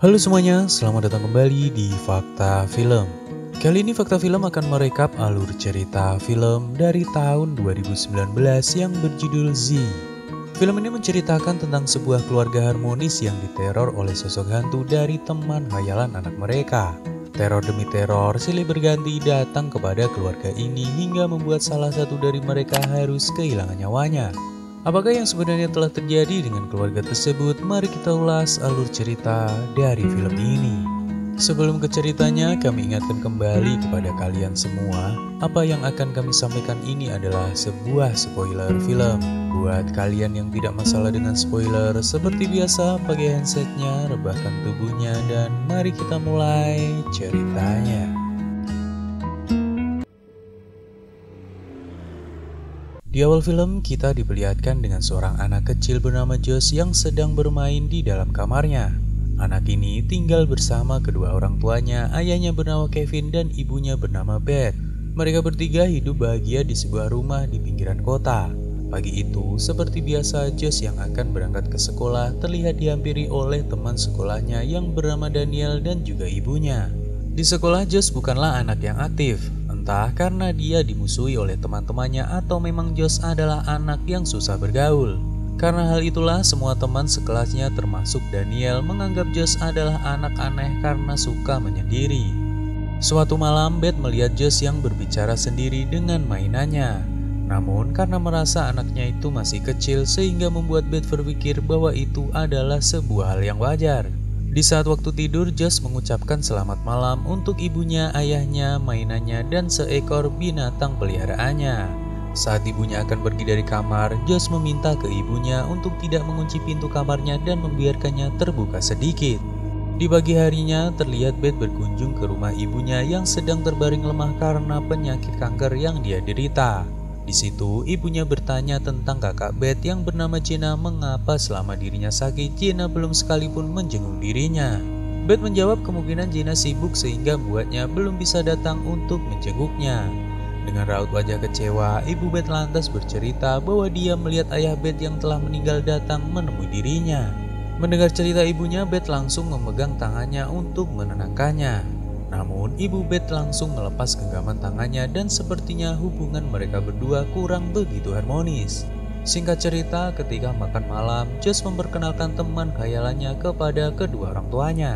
Halo semuanya, selamat datang kembali di Fakta Film. Kali ini Fakta Film akan merekap alur cerita film dari tahun 2019 yang berjudul Z. Film ini menceritakan tentang sebuah keluarga harmonis yang diteror oleh sosok hantu dari teman khayalan anak mereka. Teror demi teror silih berganti datang kepada keluarga ini hingga membuat salah satu dari mereka harus kehilangan nyawanya. Apakah yang sebenarnya telah terjadi dengan keluarga tersebut? Mari kita ulas alur cerita dari film ini. Sebelum ke ceritanya, kami ingatkan kembali kepada kalian semua, apa yang akan kami sampaikan ini adalah sebuah spoiler film. Buat kalian yang tidak masalah dengan spoiler, seperti biasa pakai handsetnya, rebahkan tubuhnya, dan mari kita mulai ceritanya. Di awal film, kita diperlihatkan dengan seorang anak kecil bernama Josh yang sedang bermain di dalam kamarnya. Anak ini tinggal bersama kedua orang tuanya, ayahnya bernama Kevin dan ibunya bernama Beth. Mereka bertiga hidup bahagia di sebuah rumah di pinggiran kota. Pagi itu, seperti biasa, Josh yang akan berangkat ke sekolah terlihat dihampiri oleh teman sekolahnya yang bernama Daniel dan juga ibunya. Di sekolah, Josh bukanlah anak yang aktif. Entah karena dia dimusuhi oleh teman-temannya atau memang Josh adalah anak yang susah bergaul. Karena hal itulah semua teman sekelasnya termasuk Daniel menganggap Josh adalah anak aneh karena suka menyendiri. Suatu malam Beth melihat Josh yang berbicara sendiri dengan mainannya. Namun karena merasa anaknya itu masih kecil sehingga membuat Beth berpikir bahwa itu adalah sebuah hal yang wajar. Di saat waktu tidur, Josh mengucapkan selamat malam untuk ibunya, ayahnya, mainannya, dan seekor binatang peliharaannya. Saat ibunya akan pergi dari kamar, Josh meminta ke ibunya untuk tidak mengunci pintu kamarnya dan membiarkannya terbuka sedikit. Di pagi harinya, terlihat Beth berkunjung ke rumah ibunya yang sedang terbaring lemah karena penyakit kanker yang dia derita. Di situ, ibunya bertanya tentang kakak Beth yang bernama Jenna mengapa selama dirinya sakit, Jenna belum sekalipun menjenguk dirinya. Beth menjawab kemungkinan Jenna sibuk sehingga membuatnya belum bisa datang untuk menjenguknya. Dengan raut wajah kecewa, ibu Beth lantas bercerita bahwa dia melihat ayah Beth yang telah meninggal datang menemui dirinya. Mendengar cerita ibunya, Beth langsung memegang tangannya untuk menenangkannya. Namun, ibu Beth langsung melepas genggaman tangannya dan sepertinya hubungan mereka berdua kurang begitu harmonis. Singkat cerita, ketika makan malam, Josh memperkenalkan teman khayalannya kepada kedua orang tuanya.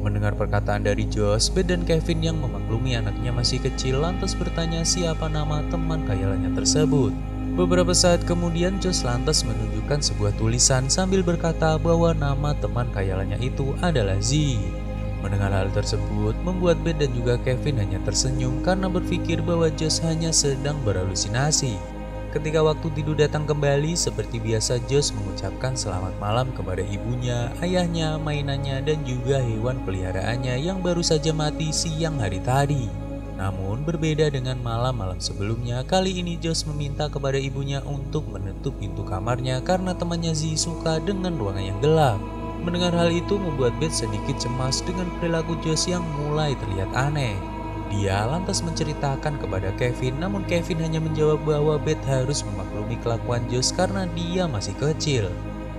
Mendengar perkataan dari Josh, Beth dan Kevin yang memaklumi anaknya masih kecil lantas bertanya siapa nama teman khayalannya tersebut. Beberapa saat kemudian, Josh lantas menunjukkan sebuah tulisan sambil berkata bahwa nama teman khayalannya itu adalah Z. Mendengar hal tersebut, membuat Beth dan juga Kevin hanya tersenyum karena berpikir bahwa Josh hanya sedang berhalusinasi. Ketika waktu tidur datang kembali, seperti biasa Josh mengucapkan selamat malam kepada ibunya, ayahnya, mainannya, dan juga hewan peliharaannya yang baru saja mati siang hari tadi. Namun berbeda dengan malam-malam sebelumnya, kali ini Josh meminta kepada ibunya untuk menutup pintu kamarnya karena temannya Z suka dengan ruangan yang gelap. Mendengar hal itu membuat Beth sedikit cemas dengan perilaku Josh yang mulai terlihat aneh. Dia lantas menceritakan kepada Kevin, namun Kevin hanya menjawab bahwa Beth harus memaklumi kelakuan Josh karena dia masih kecil.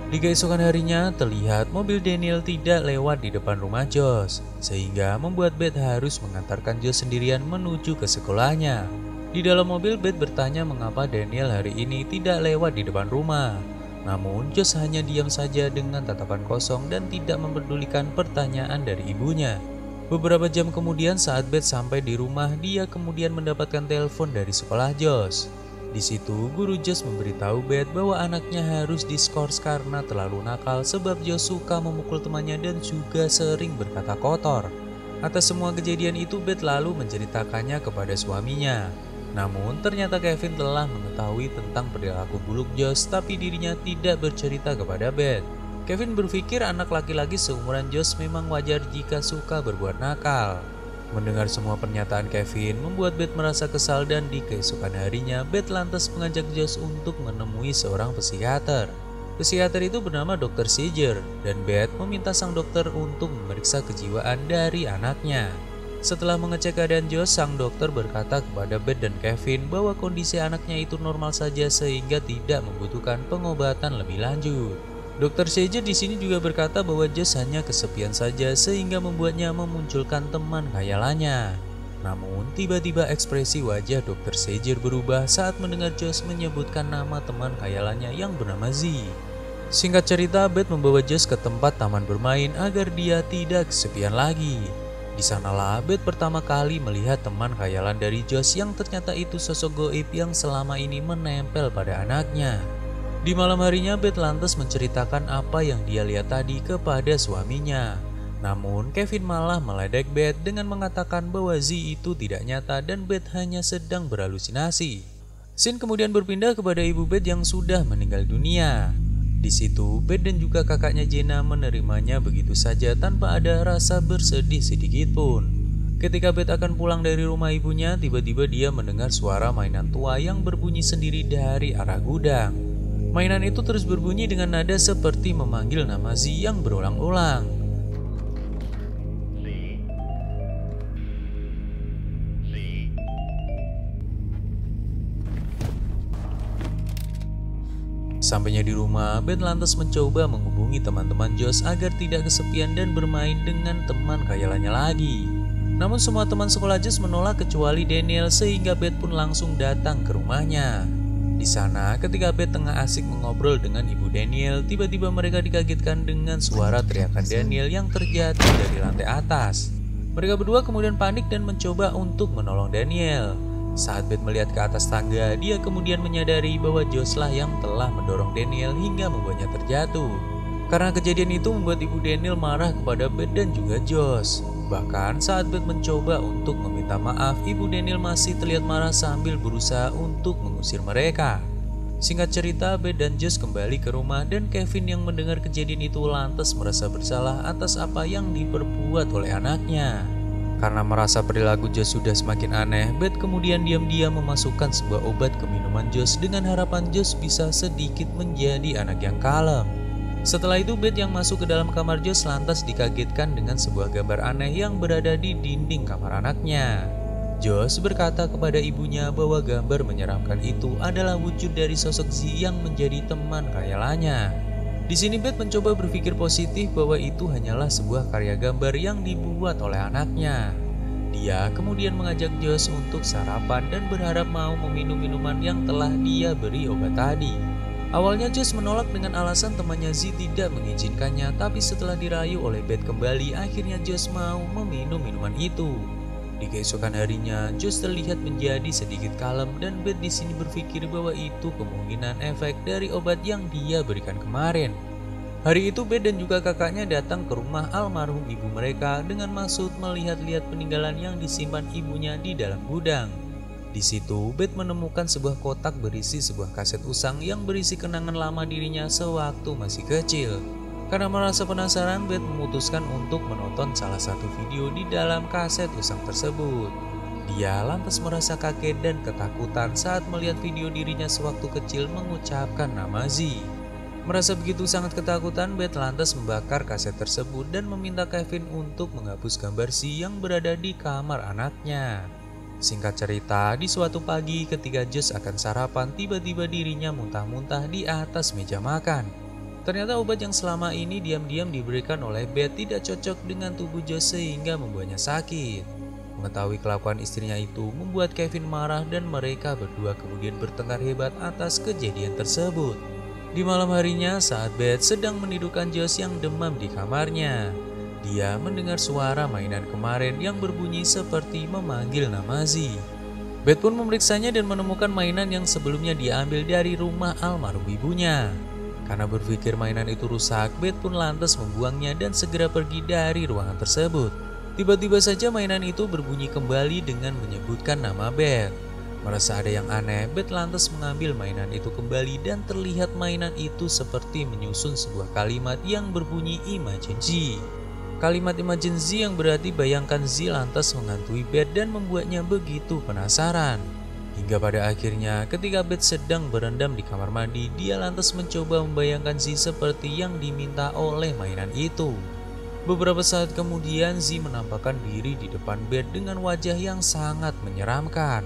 Di keesokan harinya terlihat mobil Daniel tidak lewat di depan rumah Josh, sehingga membuat Beth harus mengantarkan Josh sendirian menuju ke sekolahnya. Di dalam mobil Beth bertanya mengapa Daniel hari ini tidak lewat di depan rumah. Namun Josh hanya diam saja dengan tatapan kosong dan tidak mempedulikan pertanyaan dari ibunya. Beberapa jam kemudian saat Beth sampai di rumah, dia kemudian mendapatkan telepon dari sekolah Josh. Di situ guru Josh memberitahu Beth bahwa anaknya harus diskors karena terlalu nakal sebab Josh suka memukul temannya dan juga sering berkata kotor. Atas semua kejadian itu Beth lalu menceritakannya kepada suaminya. Namun ternyata Kevin telah mengetahui tentang perilaku buruk Josh tapi dirinya tidak bercerita kepada Beth. Kevin berpikir anak laki-laki seumuran Josh memang wajar jika suka berbuat nakal. Mendengar semua pernyataan Kevin membuat Beth merasa kesal dan di keesokan harinya Beth lantas mengajak Josh untuk menemui seorang psikiater. Psikiater itu bernama Dr. Seger dan Beth meminta sang dokter untuk memeriksa kejiwaan dari anaknya. Setelah mengecek keadaan Josh, sang dokter berkata kepada Beth dan Kevin bahwa kondisi anaknya itu normal saja sehingga tidak membutuhkan pengobatan lebih lanjut. Dokter Sager di sini juga berkata bahwa Josh hanya kesepian saja sehingga membuatnya memunculkan teman khayalannya. Namun tiba-tiba ekspresi wajah Dokter Sager berubah saat mendengar Josh menyebutkan nama teman khayalannya yang bernama Z. Singkat cerita, Beth membawa Josh ke tempat taman bermain agar dia tidak kesepian lagi. Di sanalah Beth pertama kali melihat teman khayalan dari Josh yang ternyata itu sosok goib yang selama ini menempel pada anaknya. Di malam harinya, Beth lantas menceritakan apa yang dia lihat tadi kepada suaminya. Namun, Kevin malah meledek Beth dengan mengatakan bahwa Z itu tidak nyata dan Beth hanya sedang berhalusinasi. Scene kemudian berpindah kepada ibu Beth yang sudah meninggal dunia. Di situ, Beth dan juga kakaknya Jenna menerimanya begitu saja tanpa ada rasa bersedih sedikit pun. Ketika Beth akan pulang dari rumah ibunya, tiba-tiba dia mendengar suara mainan tua yang berbunyi sendiri dari arah gudang. Mainan itu terus berbunyi dengan nada seperti memanggil nama Z yang berulang-ulang. Sampainya di rumah, Beth lantas mencoba menghubungi teman-teman Josh agar tidak kesepian dan bermain dengan teman khayalannya lagi. Namun semua teman sekolah Josh menolak kecuali Daniel sehingga Beth pun langsung datang ke rumahnya. Di sana, ketika Beth tengah asik mengobrol dengan ibu Daniel, tiba-tiba mereka dikagetkan dengan suara teriakan Daniel yang terjadi dari lantai atas. Mereka berdua kemudian panik dan mencoba untuk menolong Daniel. Saat Beth melihat ke atas tangga, dia kemudian menyadari bahwa Josh lah yang telah mendorong Daniel hingga membuatnya terjatuh. Karena kejadian itu membuat ibu Daniel marah kepada Beth dan juga Josh. Bahkan saat Beth mencoba untuk meminta maaf, ibu Daniel masih terlihat marah sambil berusaha untuk mengusir mereka. Singkat cerita, Beth dan Josh kembali ke rumah dan Kevin yang mendengar kejadian itu lantas merasa bersalah atas apa yang diperbuat oleh anaknya. Karena merasa perilaku Josh sudah semakin aneh, Beth kemudian diam-diam memasukkan sebuah obat ke minuman Josh dengan harapan Josh bisa sedikit menjadi anak yang kalem. Setelah itu, Beth yang masuk ke dalam kamar Josh lantas dikagetkan dengan sebuah gambar aneh yang berada di dinding kamar anaknya. Josh berkata kepada ibunya bahwa gambar menyeramkan itu adalah wujud dari sosok Z yang menjadi teman khayalannya. Di sini Beth mencoba berpikir positif bahwa itu hanyalah sebuah karya gambar yang dibuat oleh anaknya. Dia kemudian mengajak Josh untuk sarapan dan berharap mau meminum minuman yang telah dia beri obat tadi. Awalnya Josh menolak dengan alasan temannya Z tidak mengizinkannya, tapi setelah dirayu oleh Beth kembali, akhirnya Josh mau meminum minuman itu. Di keesokan harinya, Josh terlihat menjadi sedikit kalem dan Beth di sini berpikir bahwa itu kemungkinan efek dari obat yang dia berikan kemarin. Hari itu Beth dan juga kakaknya datang ke rumah almarhum ibu mereka dengan maksud melihat-lihat peninggalan yang disimpan ibunya di dalam gudang. Di situ, Beth menemukan sebuah kotak berisi sebuah kaset usang yang berisi kenangan lama dirinya sewaktu masih kecil. Karena merasa penasaran, Beth memutuskan untuk menonton salah satu video di dalam kaset usang tersebut. Dia lantas merasa kaget dan ketakutan saat melihat video dirinya sewaktu kecil mengucapkan nama Z. Merasa begitu sangat ketakutan, Beth lantas membakar kaset tersebut dan meminta Kevin untuk menghapus gambar Z yang berada di kamar anaknya. Singkat cerita, di suatu pagi ketika Josh akan sarapan, tiba-tiba dirinya muntah-muntah di atas meja makan. Ternyata obat yang selama ini diam-diam diberikan oleh Beth tidak cocok dengan tubuh Josh sehingga membuatnya sakit. Mengetahui kelakuan istrinya itu membuat Kevin marah dan mereka berdua kemudian bertengkar hebat atas kejadian tersebut. Di malam harinya saat Beth sedang menidurkan Josh yang demam di kamarnya, dia mendengar suara mainan kemarin yang berbunyi seperti memanggil nama Z. Beth pun memeriksanya dan menemukan mainan yang sebelumnya diambil dari rumah almarhum ibunya. Karena berpikir mainan itu rusak, Beth pun lantas membuangnya dan segera pergi dari ruangan tersebut. Tiba-tiba saja mainan itu berbunyi kembali dengan menyebutkan nama Beth. Merasa ada yang aneh, Beth lantas mengambil mainan itu kembali dan terlihat mainan itu seperti menyusun sebuah kalimat yang berbunyi Imagine Z. Kalimat Imagine Z yang berarti bayangkan Z lantas menghantui Beth dan membuatnya begitu penasaran. Hingga pada akhirnya ketika Beth sedang berendam di kamar mandi, dia lantas mencoba membayangkan Z seperti yang diminta oleh mainan itu. Beberapa saat kemudian Z menampakkan diri di depan Beth dengan wajah yang sangat menyeramkan.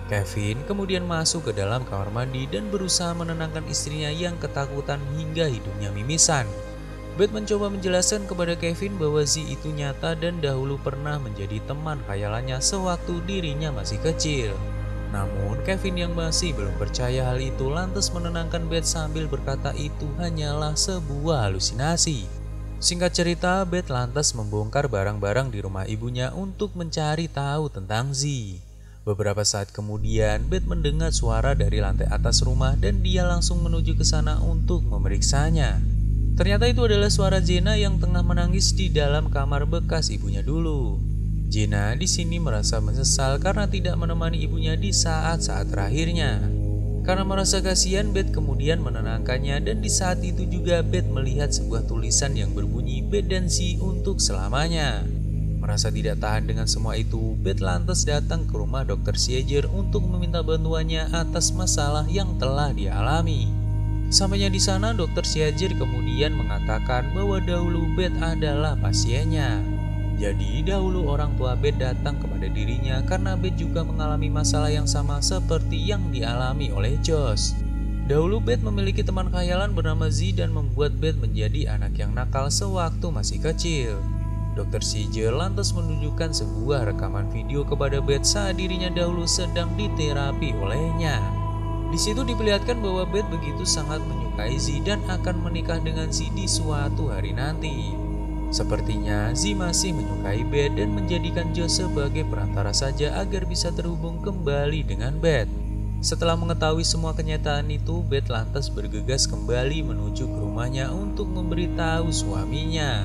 Kevin kemudian masuk ke dalam kamar mandi dan berusaha menenangkan istrinya yang ketakutan hingga hidungnya mimisan. Beth mencoba menjelaskan kepada Kevin bahwa Z itu nyata dan dahulu pernah menjadi teman khayalannya sewaktu dirinya masih kecil. Namun Kevin yang masih belum percaya hal itu lantas menenangkan Beth sambil berkata itu hanyalah sebuah halusinasi. Singkat cerita, Beth lantas membongkar barang-barang di rumah ibunya untuk mencari tahu tentang Z. Beberapa saat kemudian, Beth mendengar suara dari lantai atas rumah dan dia langsung menuju ke sana untuk memeriksanya. Ternyata itu adalah suara Jenna yang tengah menangis di dalam kamar bekas ibunya dulu. Jenna di sini merasa menyesal karena tidak menemani ibunya di saat-saat terakhirnya. Karena merasa kasihan, Beth kemudian menenangkannya dan di saat itu juga Beth melihat sebuah tulisan yang berbunyi Beth dan Z untuk selamanya. Merasa tidak tahan dengan semua itu, Beth lantas datang ke rumah Dr. Sieger untuk meminta bantuannya atas masalah yang telah dia alami. Sampainya di sana, Dr. Sieger kemudian mengatakan bahwa dahulu Beth adalah pasiennya. Jadi dahulu orang tua Beth datang kepada dirinya karena Beth juga mengalami masalah yang sama seperti yang dialami oleh Josh. Dahulu Beth memiliki teman khayalan bernama Z dan membuat Beth menjadi anak yang nakal sewaktu masih kecil. Dr. Sieger lantas menunjukkan sebuah rekaman video kepada Beth saat dirinya dahulu sedang diterapi olehnya. Di situ diperlihatkan bahwa Beth begitu sangat menyukai Z dan akan menikah dengan Z di suatu hari nanti. Sepertinya Z masih menyukai Beth dan menjadikan Josh sebagai perantara saja agar bisa terhubung kembali dengan Beth. Setelah mengetahui semua kenyataan itu, Beth lantas bergegas kembali menuju ke rumahnya untuk memberitahu suaminya.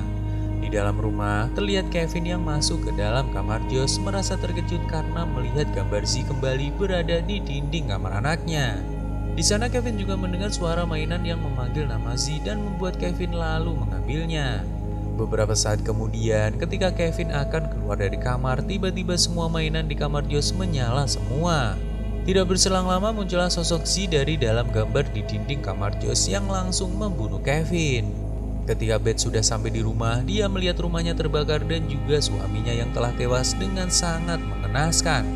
Di dalam rumah, terlihat Kevin yang masuk ke dalam kamar Josh merasa terkejut karena melihat gambar Z kembali berada di dinding kamar anaknya. Di sana Kevin juga mendengar suara mainan yang memanggil nama Z dan membuat Kevin lalu mengambilnya. Beberapa saat kemudian, ketika Kevin akan keluar dari kamar, tiba-tiba semua mainan di kamar Josh menyala semua. Tidak berselang lama muncullah sosok Z dari dalam gambar di dinding kamar Josh yang langsung membunuh Kevin. Ketika Beth sudah sampai di rumah, dia melihat rumahnya terbakar dan juga suaminya yang telah tewas dengan sangat mengenaskan.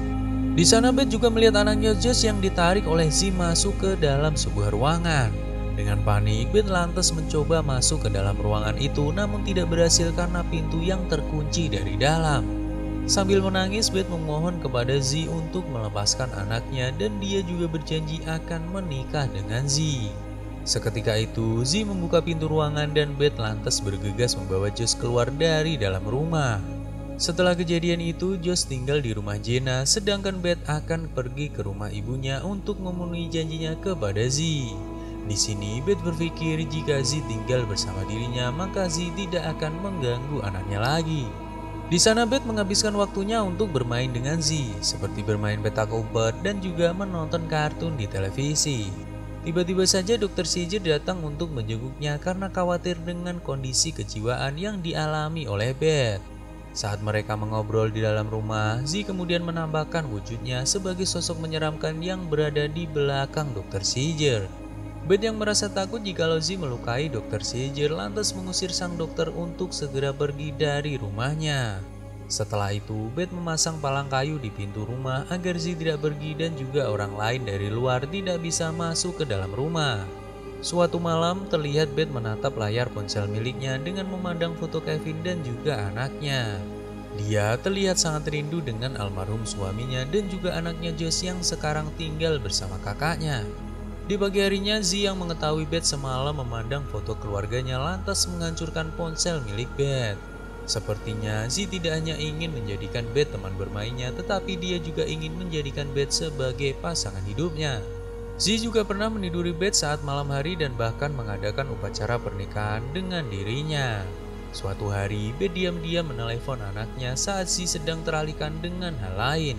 Di sana Beth juga melihat anaknya Josh yang ditarik oleh Z masuk ke dalam sebuah ruangan. Dengan panik, Beth lantas mencoba masuk ke dalam ruangan itu namun tidak berhasil karena pintu yang terkunci dari dalam. Sambil menangis, Beth memohon kepada Z untuk melepaskan anaknya dan dia juga berjanji akan menikah dengan Z. Seketika itu, Z membuka pintu ruangan dan Beth lantas bergegas membawa Josh keluar dari dalam rumah. Setelah kejadian itu, Josh tinggal di rumah Jenna, sedangkan Beth akan pergi ke rumah ibunya untuk memenuhi janjinya kepada Z. Di sini, Beth berpikir jika Z tinggal bersama dirinya, maka Z tidak akan mengganggu anaknya lagi. Di sana, Beth menghabiskan waktunya untuk bermain dengan Z, seperti bermain petak umpet dan juga menonton kartun di televisi. Tiba-tiba saja Dr. Sieger datang untuk menjenguknya karena khawatir dengan kondisi kejiwaan yang dialami oleh Beth. Saat mereka mengobrol di dalam rumah, Z kemudian menampakkan wujudnya sebagai sosok menyeramkan yang berada di belakang Dr. Sieger. Beth yang merasa takut jikalau Z melukai Dr. Sieger lantas mengusir sang dokter untuk segera pergi dari rumahnya. Setelah itu, Beth memasang palang kayu di pintu rumah agar Z tidak pergi dan juga orang lain dari luar tidak bisa masuk ke dalam rumah. Suatu malam, terlihat Beth menatap layar ponsel miliknya dengan memandang foto Kevin dan juga anaknya. Dia terlihat sangat rindu dengan almarhum suaminya dan juga anaknya Josh yang sekarang tinggal bersama kakaknya. Di pagi harinya, Z yang mengetahui Beth semalam memandang foto keluarganya lantas menghancurkan ponsel milik Beth. Sepertinya Z tidak hanya ingin menjadikan Beth teman bermainnya, tetapi dia juga ingin menjadikan Beth sebagai pasangan hidupnya. Z juga pernah meniduri Beth saat malam hari dan bahkan mengadakan upacara pernikahan dengan dirinya. Suatu hari, Beth diam-diam menelepon anaknya saat Z sedang teralihkan dengan hal lain.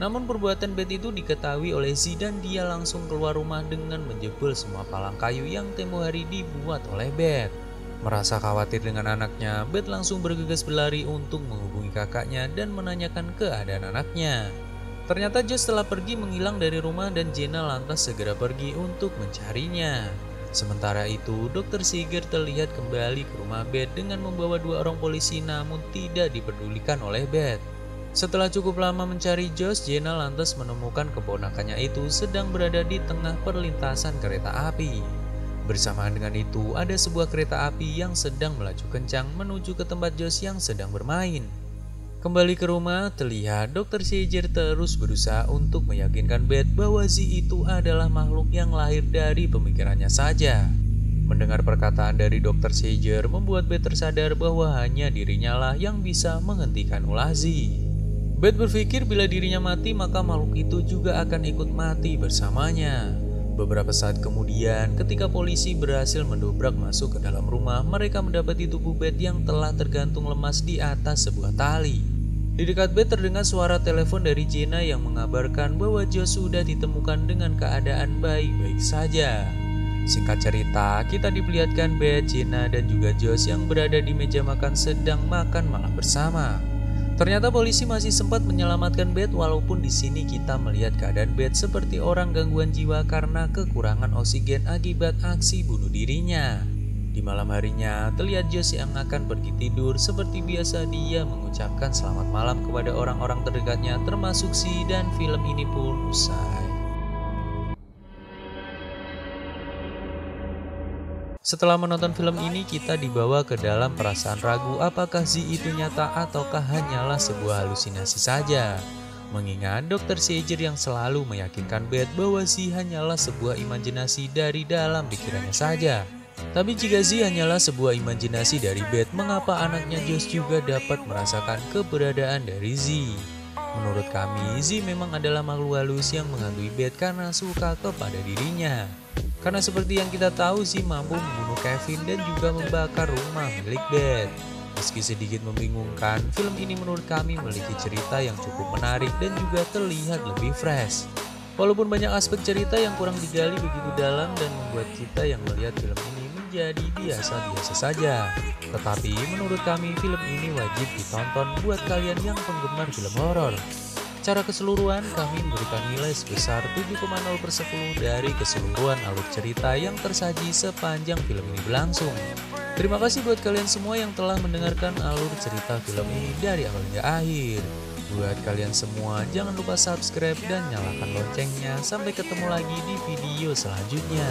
Namun perbuatan Beth itu diketahui oleh Z dan dia langsung keluar rumah dengan menjebol semua palang kayu yang tempo hari dibuat oleh Beth. Merasa khawatir dengan anaknya, Beth langsung bergegas berlari untuk menghubungi kakaknya dan menanyakan keadaan anaknya. Ternyata Josh telah pergi menghilang dari rumah dan Jenna lantas segera pergi untuk mencarinya. Sementara itu, Dr. Sieger terlihat kembali ke rumah Beth dengan membawa 2 orang polisi namun tidak dipedulikan oleh Beth. Setelah cukup lama mencari Josh, Jenna lantas menemukan keponakannya itu sedang berada di tengah perlintasan kereta api. Bersamaan dengan itu, ada sebuah kereta api yang sedang melaju kencang menuju ke tempat Josh yang sedang bermain. Kembali ke rumah, terlihat Dr. Sager terus berusaha untuk meyakinkan Beth bahwa Z itu adalah makhluk yang lahir dari pemikirannya saja. Mendengar perkataan dari Dr. Sager membuat Beth tersadar bahwa hanya dirinya lah yang bisa menghentikan ulah Z. Beth berpikir bila dirinya mati maka makhluk itu juga akan ikut mati bersamanya. Beberapa saat kemudian, ketika polisi berhasil mendobrak masuk ke dalam rumah, mereka mendapati tubuh Beth yang telah tergantung lemas di atas sebuah tali. Di dekat Beth terdengar suara telepon dari Jenna yang mengabarkan bahwa Josh sudah ditemukan dengan keadaan baik-baik saja. Singkat cerita, kita diperlihatkan Beth, Jenna, dan juga Josh yang berada di meja makan sedang makan malam bersama. Ternyata polisi masih sempat menyelamatkan Beth walaupun di sini kita melihat keadaan Beth seperti orang gangguan jiwa karena kekurangan oksigen akibat aksi bunuh dirinya. Di malam harinya, terlihat Josh yang akan pergi tidur. Seperti biasa dia mengucapkan selamat malam kepada orang-orang terdekatnya termasuk Z, dan film ini pun usai. Setelah menonton film ini, kita dibawa ke dalam perasaan ragu apakah Z itu nyata ataukah hanyalah sebuah halusinasi saja. Mengingat Dr. Sager yang selalu meyakinkan Beth bahwa Z hanyalah sebuah imajinasi dari dalam pikirannya saja. Tapi jika Z hanyalah sebuah imajinasi dari Beth, mengapa anaknya Josh juga dapat merasakan keberadaan dari Z? Menurut kami, Z memang adalah makhluk halus yang menghantui Beth karena suka kepada dirinya. Karena seperti yang kita tahu, Z mampu membunuh Kevin dan juga membakar rumah milik Beth. Meski sedikit membingungkan, film ini menurut kami memiliki cerita yang cukup menarik dan juga terlihat lebih fresh. Walaupun banyak aspek cerita yang kurang digali begitu dalam dan membuat kita yang melihat film ini menjadi biasa-biasa saja. Tetapi menurut kami film ini wajib ditonton buat kalian yang penggemar film horor. Secara keseluruhan kami memberikan nilai sebesar 7,0/10 dari keseluruhan alur cerita yang tersaji sepanjang film ini berlangsung. Terima kasih buat kalian semua yang telah mendengarkan alur cerita film ini dari awal hingga akhir. Buat kalian semua, jangan lupa subscribe dan nyalakan loncengnya. Sampai ketemu lagi di video selanjutnya.